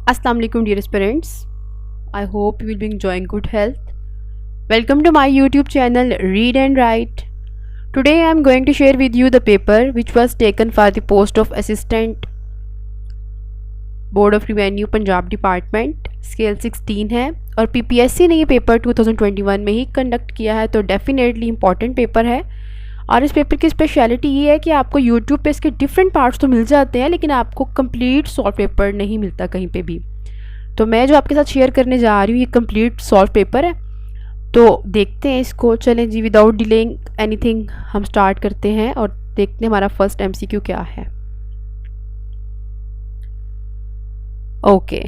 Assalamu alaikum dear aspirants. I hope you will be enjoying good health. Welcome to my YouTube channel Read and Write. Today I am going to share with you the paper which was taken for the post of Assistant Board of Revenue Punjab Department. Scale 16 है और PPSC ने ये paper 2021 में ही conduct किया है, तो definitely important paper है। और इस पेपर की स्पेशलिटी ये है कि आपको यूट्यूब पे इसके डिफरेंट पार्ट्स तो मिल जाते हैं, लेकिन आपको कंप्लीट सॉल्व पेपर नहीं मिलता कहीं पे भी। तो मैं जो आपके साथ शेयर करने जा रही हूँ ये कंप्लीट सॉल्व पेपर है, तो देखते हैं इसको। चलें जी, विदाउट डिलेइंग एनीथिंग हम स्टार्ट करते हैं और देखते हैं हमारा फर्स्ट MCQ क्या है। Okay,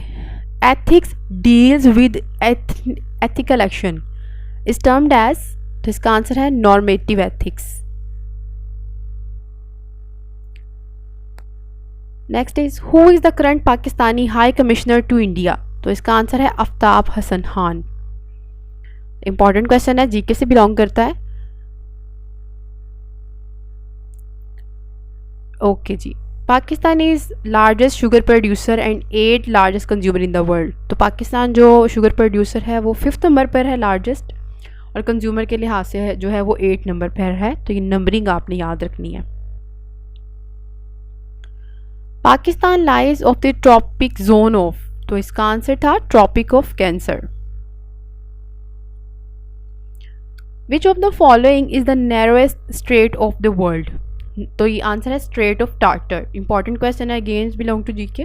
ethics deals with ethical action is termed as, तो इसका आंसर है normative ethics. Next is who is the current Pakistani high commissioner to India, तो इसका आंसर है आफ्ताब हसन खान। इंपॉर्टेंट क्वेश्चन है, जीके से बिलोंग करता है। ओके जी, Pakistan is largest sugar producer and 8th largest consumer in the world. तो पाकिस्तान जो शुगर प्रोड्यूसर है वो 5th नंबर पर है लार्जेस्ट, और कंज्यूमर के लिहाज से जो है वो 8 नंबर पर है। तो ये नंबरिंग आपने याद रखनी है। Pakistan lies of the tropic zone of, तो इसका आंसर था tropic of Cancer. Which of the following is the narrowest strait of the world, तो ये आंसर है strait of Tartar. Important question है, again belong to GK.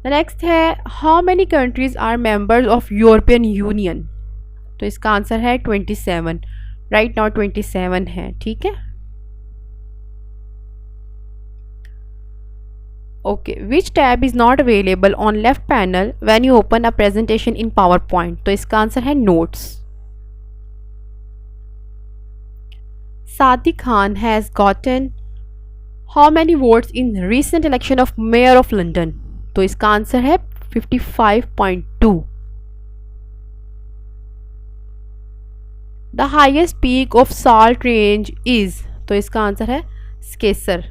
The next है how many countries are members of European Union, तो इसका answer है 27। Right now 27 है, ठीक है। Okay, which tab is not available on left panel when you open a presentation in PowerPoint, तो इसका answer है notes. Sadiq Khan has gotten how many votes in recent election of mayor of London, तो इसका answer है 55.2। The highest peak of salt range is, तो इसका answer है Sakesar.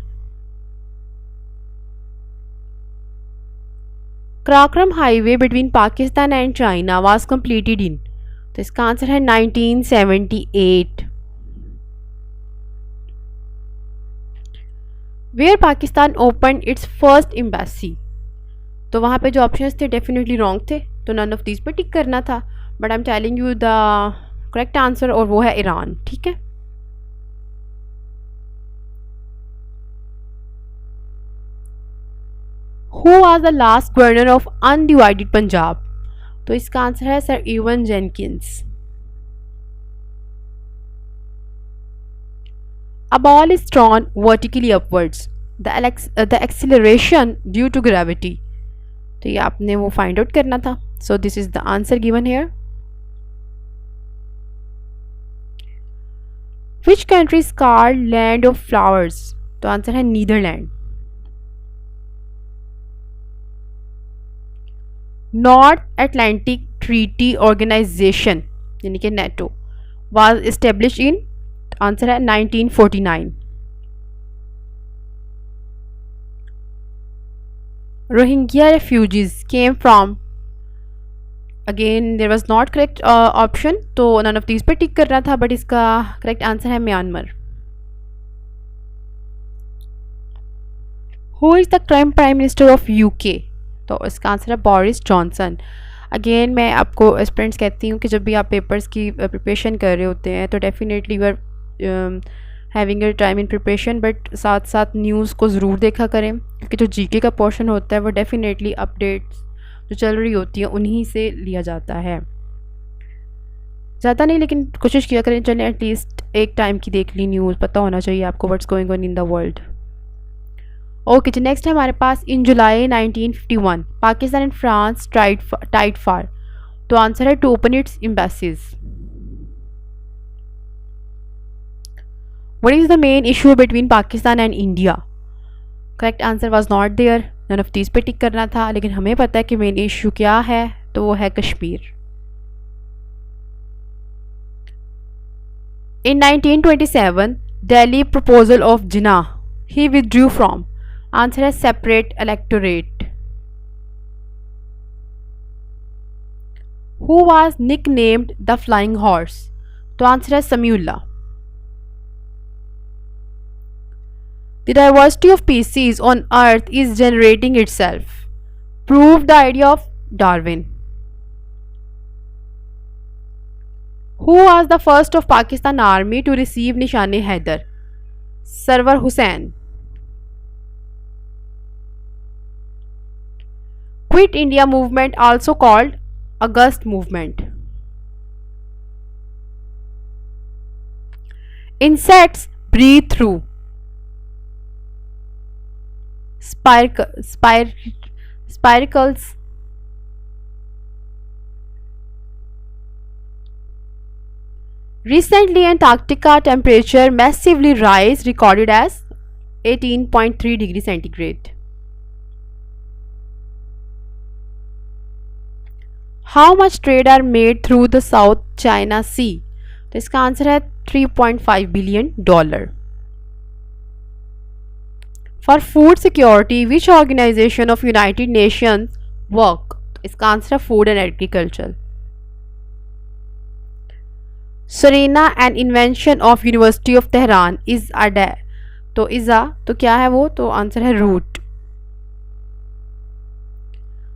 Karakoram highway between Pakistan and China was completed in, तो इसका आंसर है 1978। Where Pakistan open its first embassy, तो वहाँ पे जो ऑप्शंस थे डेफिनेटली रॉन्ग थे, तो नन ऑफ दीज पर टिक करना था। But I am telling you the correct answer, और वो है ईरान, ठीक है। Who was the last governor of undivided Punjab, तो इसका आंसर है sir even Jenkins. A ball is drawn vertically upwards. The acceleration due to gravity, तो ये आपने वो फाइंड आउट करना था। So this is the answer given here. Which country is called land of flowers, तो answer है Netherland. North Atlantic Treaty Organization यानी कि NATO was establish in, answer है 1949। Rohingya refugees came from, again there was not correct option, तो none of these पर tick करना था, but इसका करेक्ट आंसर है Myanmar. Who is the current prime minister of UK, तो इसका answer है बोरिस जॉनसन। अगेन मैं आपको एस्पिरेंट्स कहती हूँ कि जब भी आप पेपर्स की प्रिपरेशन कर रहे होते हैं तो definitely you are having a time in preparation, but साथ साथ न्यूज़ को ज़रूर देखा करें, क्योंकि जो जीके का पोर्शन होता है वो डेफिनेटली अपडेट्स जो चल रही होती हैं उन्हीं से लिया जाता है। ज़्यादा नहीं, लेकिन कोशिश किया करें, चलें एटलीस्ट एक टाइम की देख ली न्यूज़, पता होना चाहिए आपको what's going on in the world. Okay जी, नेक्स्ट है हमारे पास in July 1951 Pakistan and France tied for, तो आंसर है to open its embassies. What is the main issue between Pakistan and India, correct answer was not there, none of these पे tick करना था, लेकिन हमें पता है कि मेन इशू क्या है, तो वो है Kashmir. In 1927, Delhi proposal of Jinnah he withdrew from, answer है separate electorate. Who was nicknamed the flying horse? तो आंसर है समयूला। The diversity of species on earth is generating itself. Prove the idea of Darwin. Who was the first of Pakistan Army to receive Nishan-e-Haider? Sarwar Hussain. Quit India movement, also called August movement. Insects breathe through spiracles. Recently, Antarctica temperature massively rise, recorded as 18.3 degrees centigrade. How much trade are made through the South China Sea? तो इसका answer है $3.5 billion. For food security, which organization of United Nations work? तो इसका answer है Food and Agriculture. Serena, an invention of University of Tehran, is a तो इज़ा तो क्या है वो? तो आंसर है root.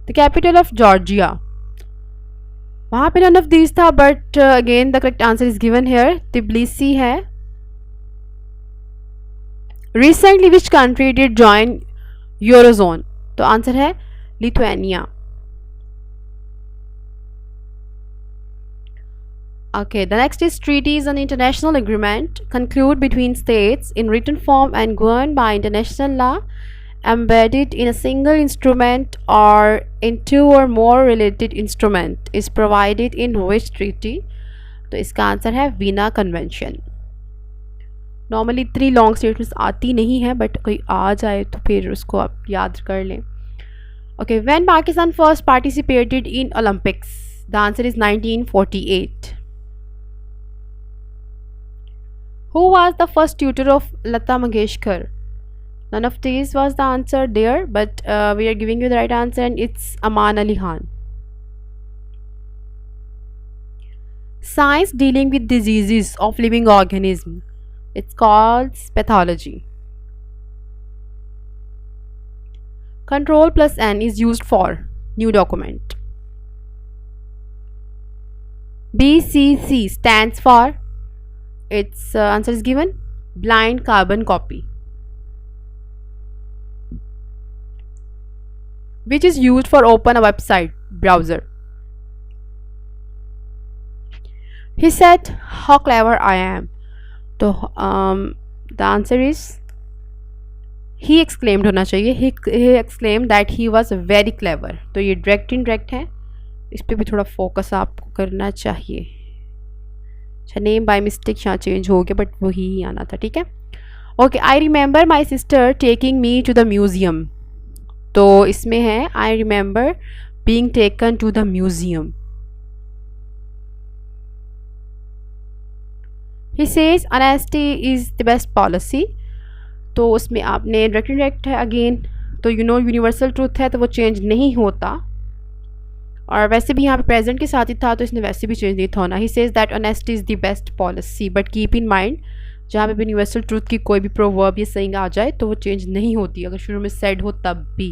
The capital of Georgia. वहाँ पे नन ऑफ दीज था, but again the correct answer is given here. Tbilisi है. Recently which country did join eurozone? तो आंसर है Lithuania. Okay, the next is treaty is an international agreement concluded between states in written form and governed by international law, embedded in a single instrument or in two or more related instrument, is provided in which treaty? तो इसका answer है Veena convention. Normally इतनी long statements आती नहीं है, but कोई आ जाए तो फिर उसको आप याद कर लें. Okay, when Pakistan first participated in Olympics? The answer is 1948. Who was the first tutor of Lata Mangeshkar? None of these was the answer there, but we are giving you the right answer, and it's Aman Ali Khan. Science dealing with diseases of living organism. It's called pathology. Control plus N is used for new document. BCC stands for, its answer is given, blind carbon copy, which is used for open a website browser. He said, how clever I am. तो the answer is, he exclaimed होना चाहिए. he exclaimed that he was very clever. तो ये direct indirect है, इस पर भी थोड़ा फोकस आपको करना चाहिए. अच्छा, नेम बाय मिस्टेक यहाँ चेंज हो गया, बट वही आना था. ठीक है. Okay, I remember my sister taking me to the museum. तो इसमें है I remember being taken to the museum. He says honesty is the best policy. तो उसमें आपने डायरेक्ट इनडायरेक्ट है अगेन. तो यूनिवर्सल ट्रूथ है, तो वो चेंज नहीं होता. और वैसे भी यहाँ पे प्रेजेंट के साथ ही था, तो इसने वैसे भी चेंज नहीं था होना. He says that honesty is the best policy, but keep in mind जहाँ पे भी यूनिवर्सल ट्रूथ की कोई भी प्रोवर्ब या सेइंग आ जाए तो वो चेंज नहीं होती, अगर शुरू में सेड हो तब भी.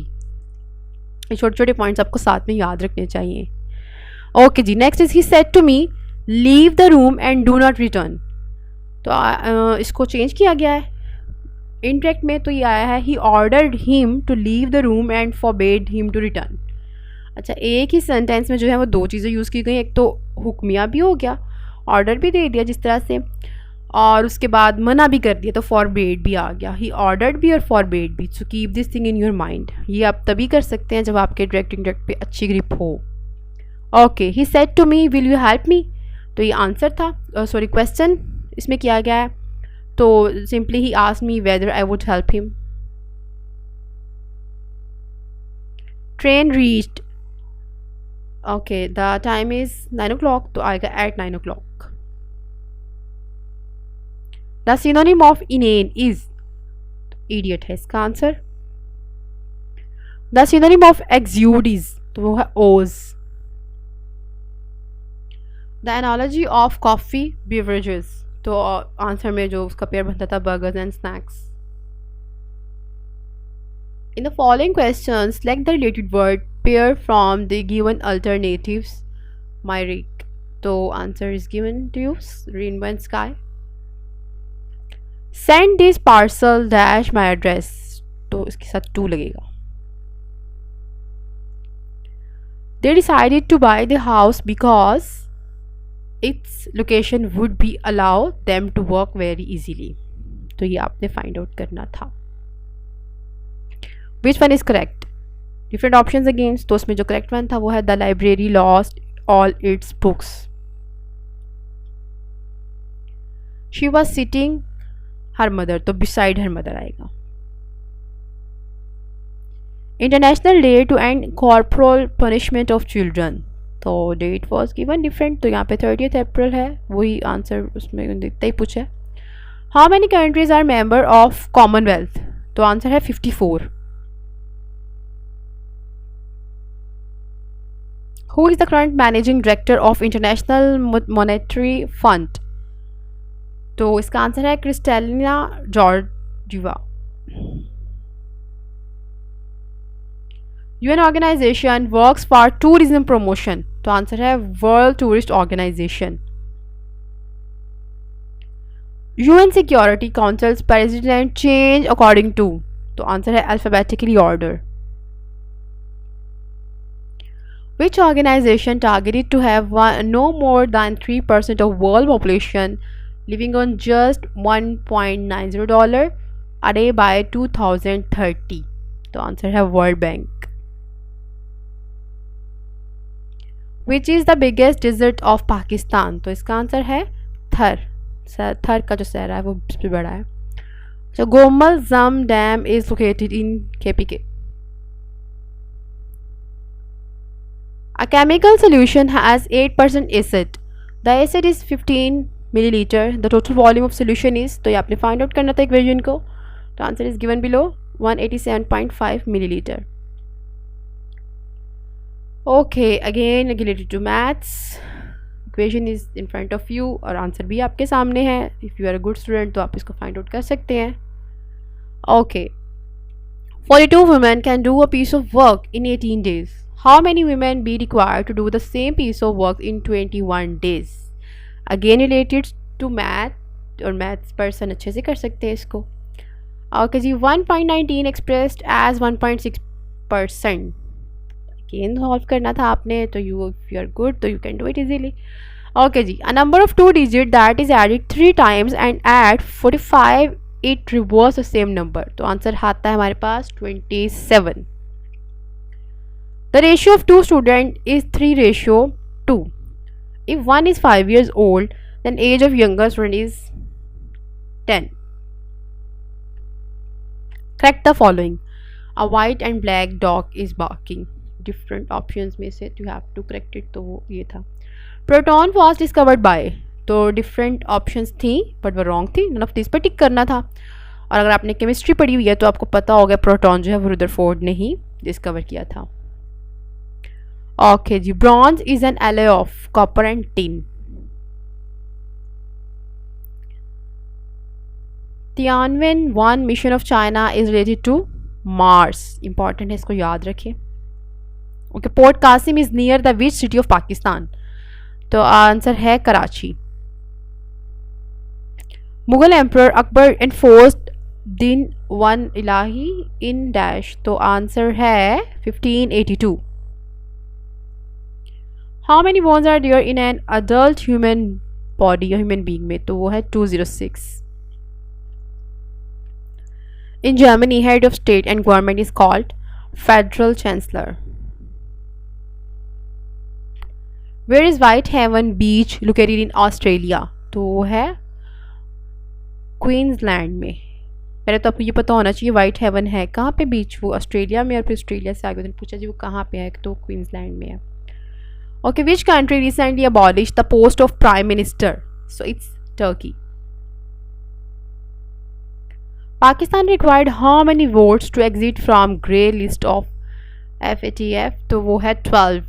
ये छोटे छोटे पॉइंट्स आपको साथ में याद रखने चाहिए. ओके जी, next is he said to me leave the room and do not return. तो इसको चेंज किया गया है. इनडायरेक्ट में तो ये आया है he ordered him to leave the room and forbade him to return. अच्छा, एक ही सेंटेंस में जो है वो दो चीज़ें यूज़ की गई. एक तो हुक्मिया भी हो गया, ऑर्डर भी दे दिया जिस तरह से, और उसके बाद मना भी कर दिया, तो फॉरबेड भी आ गया. ही ऑर्डर्ड भी और फॉरबेड भी. So keep this thing in your mind. ये आप तभी कर सकते हैं जब आपके डायरेक्ट इनडायरेक्ट पे अच्छी ग्रिप हो. Okay, he said to me will you help me. तो ये आंसर था, सॉरी क्वेश्चन इसमें किया गया है. तो simply he asked me whether I would help him. Train reached. Okay, the time is 9 o'clock, तो आएगा at 9 o'clock. The synonym of inane is, idiot है इसका answer. The synonym of exude is, तो वो है ooze. The analogy of coffee beverages, तो answer में जो उसका पेयर बनता था burgers and snacks. In the following question select the related word pair from the given alternatives. मायरिक, तो answer is given to you, rainbow and sky. Send this parcel dash my address, तो इसके साथ 2 लगेगा। They decided to buy the house because its location would be allow them to work very easily, तो ये आपने find out करना था। Which one is correct? Different options against, तो उसमें जो करेक्ट वन था वो है the library lost all its books. She was sitting her mother, तो बिसाइड हर मदर आएगा। International day to end corporal punishment of children, तो date was given different, तो यहाँ पे 30 अप्रैल है, वही आंसर उसमें देखते ही पूछा है। How many countries are member of Commonwealth, तो आंसर है 54। Who is the current managing director of International Monetary Fund, तो इसका आंसर है Kristalina Georgieva. UN organization works for tourism promotion, तो आंसर है World Tourist Organization. UN security council's president change according to, तो answer है alphabetically order. Which organization targeted to have no more than 3% of world population living on just $1.90 a day by 2030, तो answer है world bank. Which is the biggest desert of Pakistan, तो इसका answer है थर। थर का जो सहरा है वो सबसे बड़ा है। So Gomal Zam Dam is located in KPK. A chemical solution has 8% acid. The acid is 15 milliliter. The total volume of solution is, तो ये आपने फाइंड आउट करना था इक्वेशन को, तो answer is given below 187.5 milliliter. Okay, again related to maths, equation is in front of you और answer भी आपके सामने है। if you are a good student तो आप इसको find out कर सकते हैं। Okay, 42 women can do a piece of work in 18 days. How many women be required to do the same piece of work in 21 days? Again related to math, और maths person अच्छे से कर सकते हैं इसको। Okay जी, 1.19 expressed as 1.6%. Again solve करना था आपने, तो if you are good तो you can do it easily. Okay जी, a number of 2 digit that is added 3 times and add 45 it reverse the same number, तो आंसर आता है हमारे पास 27. The ratio of 2 student is 3:2. If one is 5 years old, then age of younger student is 10. Correct the following. A white and black dog is barking. Different options में से you have to correct it, तो वो ये था। Proton was discovered by, तो different options थी but वो wrong थी, none of this पर टिक करना था। और अगर आपने केमिस्ट्री पढ़ी हुई है तो आपको पता होगा प्रोटॉन जो है वो रुदरफोर्ड ने ही डिस्कवर किया था। ओके जी, bronze is an alloy of copper and tin. Tianwen 1 mission of China is related to Mars, important है, इसको याद रखिए। Okay, port Qasim is near the which city of Pakistan, तो आंसर है कराची। मुगल एम्परर अकबर एनफोर्स्ड दिन वन इलाही इन डैश, तो answer है 1582। How many bones are there in an adult human body या ह्यूमन बीइंग में, तो वो है 206। In Germany head of state and government is called federal chancellor. Where is Whitehaven beach located in Australia, तो वो है Queensland में। पहले तो आपको ये पता होना चाहिए वाइट हेवन है कहाँ पे बीच, वो ऑस्ट्रेलिया में, और फिर ऑस्ट्रेलिया से आगे पूछा जी वो कहाँ पे है, तो क्वींसलैंड में है। Okay, which country recently abolish the post of prime minister, so it's Turkey. Pakistan required how many votes to exit from grey list of FATF, तो वो है 12।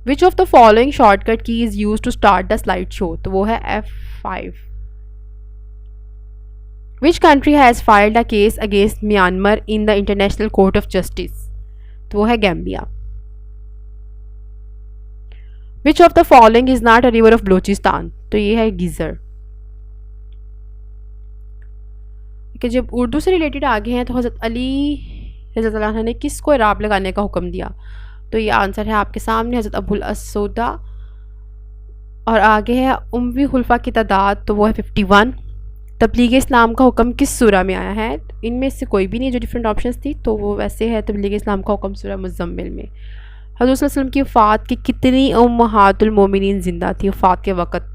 Which of the following shortcut key is use to start the slide show, तो वो है F5। Which country has filed a case against Myanmar in the International Court of Justice, तो वो है Gambia. Which of the following is not a river of Balochistan, तो ये है geyser. कि जब उर्दू से रिलेटेड आगे हैं तो हज़रत अली रज़ी अल्लाह अन्हु ने किसको इराब लगाने का हुक्म दिया, तो ये आंसर है आपके सामने, हज़रत अबुल असौदा। और आगे है उम्वी खुलफा की तादाद, तो वो है 51। तबलीग इस्लाम का हुक्म किस सूरा में आया है, इनमें से कोई भी नहीं जो डिफरेंट ऑप्शंस थी, तो वो वैसे है तबलीग इस्लाम का हुक्म सूरा मुज़म्मिल में। हज़रत सल्लल्लाहु अलैहि वसल्लम की वफ़ात की कितनी उम्महातुल मोमिनीन ज़िंदा थी, वफ़ात के वक़्त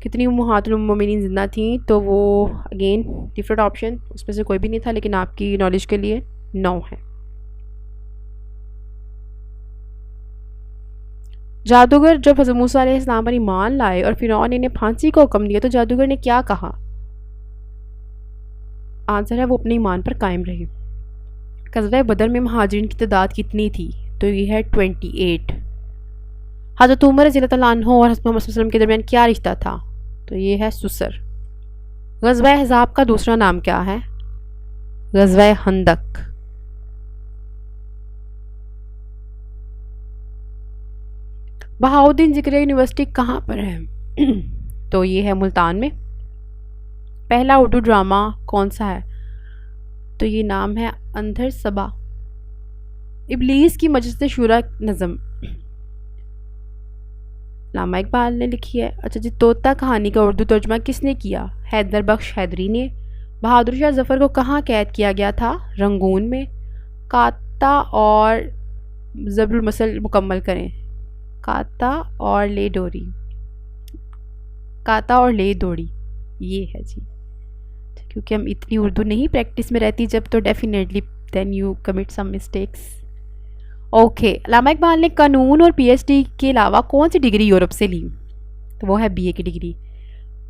कितनी उम्महातुल मोमिनीन ज़िंदा थी, तो वो अगेन डिफरेंट ऑप्शन उसमें से कोई भी नहीं था, लेकिन आपकी नॉलेज के लिए 9 है। जादूगर जब हज़रत मूसा अलैहिस्सलाम पर ईमान लाए और फिरौन ने फांसी का हुक्म दिया, तो जादूगर ने क्या कहा, आंसर है वो अपने ईमान पर कायम रहे। ग़ज़वा बदर में महाजिरीन की तादाद कितनी थी, तो ये है 28। हज़रत उमर रज़ियल्लाहु अन्हु और हज़रत मोहम्मद सल्लल्लाहु अलैहि वसल्लम के दरमियान क्या रिश्ता था, तो ये है सुसर। ग़ज़वा अहज़ाब का दूसरा नाम क्या है, ग़ज़वा खंदक। बहाउद्दीन ज़िक्रिया यूनिवर्सिटी कहाँ पर है, तो ये है मुल्तान में। पहला उर्दू ड्रामा कौन सा है, तो ये नाम है अंधर सबा। इब्लीस की मजलिस शुरा नज़म अल्लामा इकबाल ने लिखी है। अच्छा जी, तोता कहानी का उर्दू तर्जुमा किसने किया, हैदर बख्श हैदरी ने। बहादुर शाह जफ़र को कहाँ कैद किया गया था, रंगून में। काता और ज़बरुल मसल मुकम्मल करें, काता और ले डोरी, काता और ले दौड़ी, ये है जी। क्योंकि हम इतनी उर्दू नहीं प्रैक्टिस में रहती जब, तो definitely then you commit some mistakes. Okay, Allama Iqbal ने कानून और पीएचडी के अलावा कौन सी डिग्री यूरोप से ली, तो वो है बीए की डिग्री।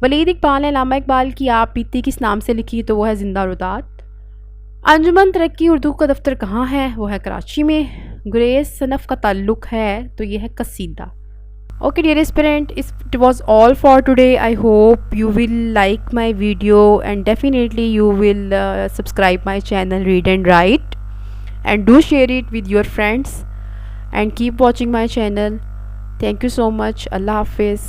वलीद इकबाल ने अल्लामा इकबाल की आप बीती किस नाम से लिखी, तो वो है जिंदा रुदात। अंजुमन तरक्की उर्दू का दफ्तर कहाँ है, वो है कराची में। गुरेज सनफ़ का ताल्लुक़ है, तो ये है कसीदा। Okay dear aspirant, it was all for today. I hope you will like my video and definitely you will subscribe my channel Read and Write, and do share it with your friends and keep watching my channel. Thank you so much. Allah Hafiz.